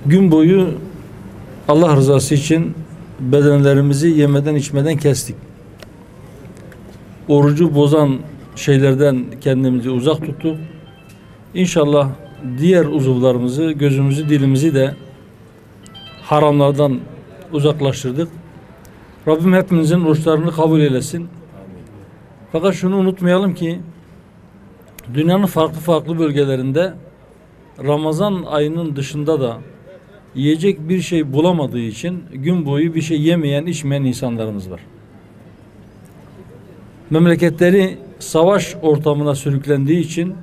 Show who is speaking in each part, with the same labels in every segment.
Speaker 1: Gün boyu Allah rızası için bedenlerimizi yemeden içmeden kestik. Orucu bozan şeylerden kendimizi uzak tuttuk. İnşallah diğer uzuvlarımızı, gözümüzü, dilimizi de haramlardan uzaklaştırdık. Rabbim hepimizin oruçlarını kabul eylesin. Fakat şunu unutmayalım ki dünyanın farklı bölgelerinde Ramazan ayının dışında da yiyecek bir şey bulamadığı için gün boyu bir şey yemeyen, içmeyen insanlarımız var. Memleketleri savaş ortamına sürüklendiği için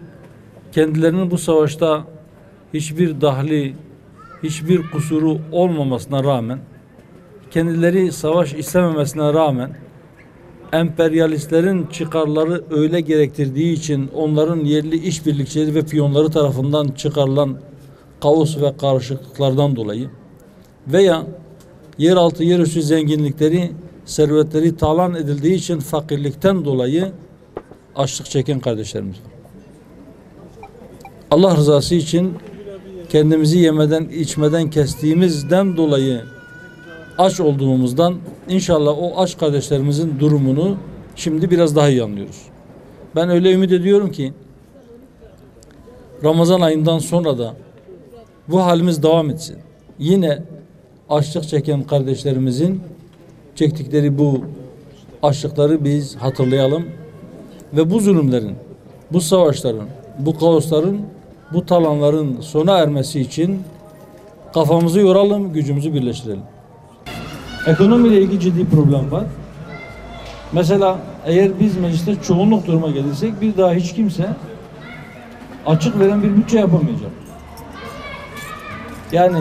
Speaker 1: kendilerinin bu savaşta hiçbir dahli, hiçbir kusuru olmamasına rağmen, kendileri savaş istememesine rağmen, emperyalistlerin çıkarları öyle gerektirdiği için onların yerli işbirlikçileri ve piyonları tarafından çıkarılan kaos ve karışıklıklardan dolayı veya yeraltı, yerüstü zenginlikleri, servetleri talan edildiği için fakirlikten dolayı açlık çeken kardeşlerimiz var. Allah rızası için kendimizi yemeden, içmeden kestiğimizden dolayı aç olduğumuzdan inşallah o aç kardeşlerimizin durumunu şimdi biraz daha iyi anlıyoruz. Ben öyle ümit ediyorum ki Ramazan ayından sonra da bu halimiz devam etsin. Yine açlık çeken kardeşlerimizin çektikleri bu açlıkları biz hatırlayalım ve bu zulümlerin, bu savaşların, bu kaosların, bu talanların sona ermesi için kafamızı yoralım, gücümüzü birleştirelim. Ekonomiyle ilgili ciddi problem var. Mesela eğer biz mecliste çoğunluk duruma gelirsek bir daha hiç kimse açık veren bir bütçe yapamayacak. Yani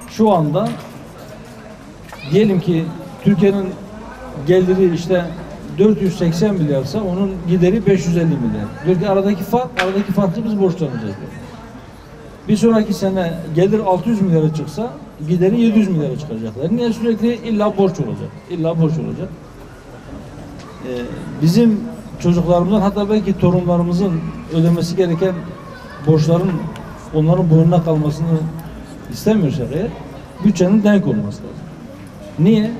Speaker 1: şu anda diyelim ki Türkiye'nin geliri işte 480 milyarsa onun gideri 550 milyar. Diyor ki aradaki farkı biz borçlanacağız. Bir sonraki sene gelir 600 milyara çıksa gideri 700 milyara çıkaracaklar. Niye? Sürekli illa borç olacak. İlla borç olacak. Bizim çocuklarımızın hatta belki torunlarımızın ödemesi gereken borçların onların boynuna kalmasını istemiyorsak eğer bütçenin denk olması lazım. Niye?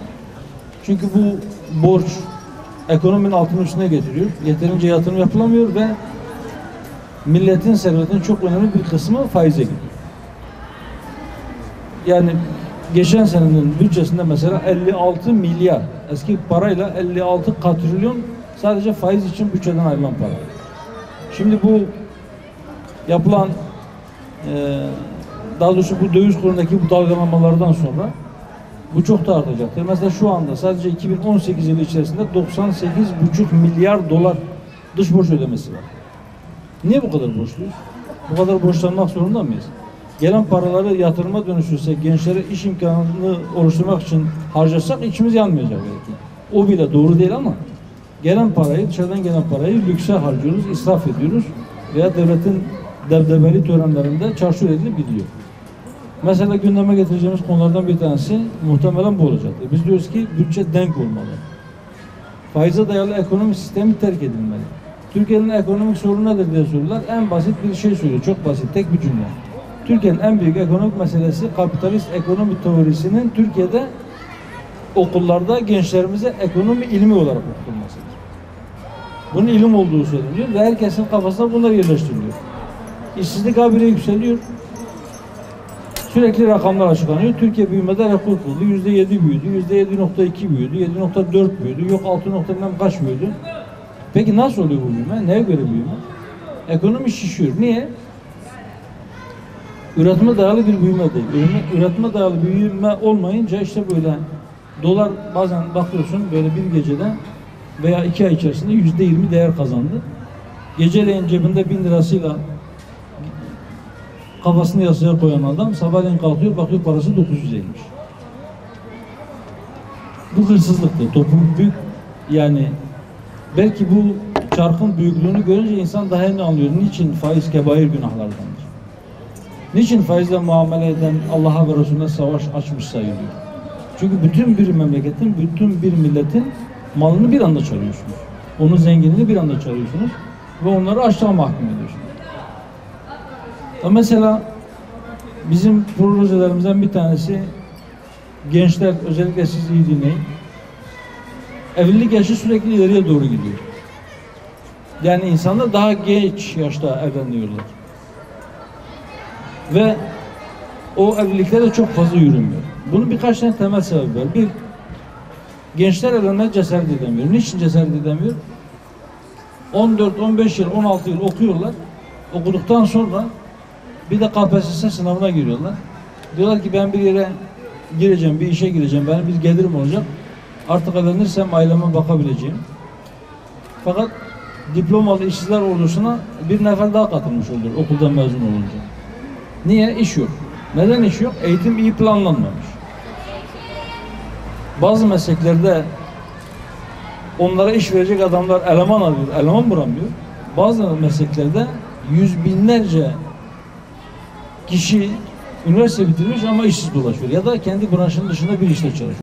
Speaker 1: Çünkü bu borç ekonominin altının üstüne getiriyor. Yeterince yatırım yapılamıyor ve milletin servetinin çok önemli bir kısmı faize gidiyor. Yani geçen senenin bütçesinde mesela 56 milyar eski parayla 56 katrilyon sadece faiz için bütçeden ayrılan para. Şimdi bu yapılan daha doğrusu bu döviz kurundaki bu dalgalanmalardan sonra bu çok da artacaktır. Mesela şu anda sadece 2018 yılı içerisinde 98,5 milyar dolar dış borç ödemesi var. Niye bu kadar borçluyuz? Bu kadar borçlanmak zorunda mıyız? Gelen paraları yatırıma dönüştürsek, gençlere iş imkanını oluşturmak için harcasak içimiz yanmayacak belki. O bile doğru değil ama gelen parayı, dışarıdan gelen parayı lükse harcıyoruz, israf ediyoruz veya devletin debdebeli törenlerinde çarşur edilebiliyor. Mesela gündeme getireceğimiz konulardan bir tanesi muhtemelen bu olacaktır. Biz diyoruz ki bütçe denk olmalı. Faize dayalı ekonomi sistemi terk edilmeli. Türkiye'nin ekonomik sorunu nedir diye soruyorlar. En basit bir şey söylüyor. Çok basit. Tek bir cümle. Türkiye'nin en büyük ekonomik meselesi kapitalist ekonomi teorisinin Türkiye'de okullarda gençlerimize ekonomi ilmi olarak okutulmasıdır. Bunun ilim olduğu söyleniyor ve herkesin kafasına bunlar yerleştiriliyor. İşsizlik habire yükseliyor. Sürekli rakamlar açıklanıyor. Türkiye büyümede rekor kıldı. %7 büyüdü, %7,2 büyüdü, 7,4 büyüdü, yok 6 kaç büyüdü. Peki nasıl oluyor bu büyüme? Neye göre büyüme? Ekonomi şişiyor. Niye? Üretime dayalı bir büyüme değil. Üretime dayalı büyüme olmayınca işte böyle dolar bazen bakıyorsun böyle bir gecede veya 2 ay içerisinde %20 değer kazandı. Geceleyin cebinde 1000 lirasıyla kafasını yasaya koyan adam sabahleyin kalkıyor bakıyor parası 950'ymiş. Bu hırsızlıktır. Büyük Yani belki bu çarkın büyüklüğünü görünce insan daha iyi anlıyor. Niçin faiz kebair günahlardandır? Niçin faizle muamele eden Allah'a ve Resulüne savaş açmış sayılıyor? Çünkü bütün bir memleketin, bütün bir milletin malını bir anda çalıyorsunuz. Onun zenginliğini bir anda çalıyorsunuz ve onları açlığa mahkum ediyorsunuz. Mesela bizim projelerimizden bir tanesi, gençler, özellikle siz iyi dinleyin, evlilik yaşı sürekli ileriye doğru gidiyor. Yani insanlar daha geç yaşta evleniyorlar. Ve o evlilikler de çok fazla yürümüyor. Bunun birkaç tane temel sebebi var. Bir, gençler evlenmeye cesaret edemiyor. Niçin cesaret edemiyor? 14, 15 yıl, 16 yıl okuyorlar. Okuduktan sonra bir de KPSS sınavına giriyorlar. Diyorlar ki ben bir yere gireceğim, bir işe gireceğim, benim bir gelirim olacak. Artık evlenirsem aileme bakabileceğim. Fakat diplomalı işsizler ordusuna bir nefer daha katılmış oluyor okuldan mezun olunca. Niye? İş yok. Neden iş yok? Eğitim iyi planlanmamış. Bazı mesleklerde onlara iş verecek adamlar eleman alıyor, eleman bulamıyor. Bazı mesleklerde yüz binlerce kişi üniversite bitirmiş ama işsiz dolaşıyor ya da kendi branşının dışında bir işte çalışıyor.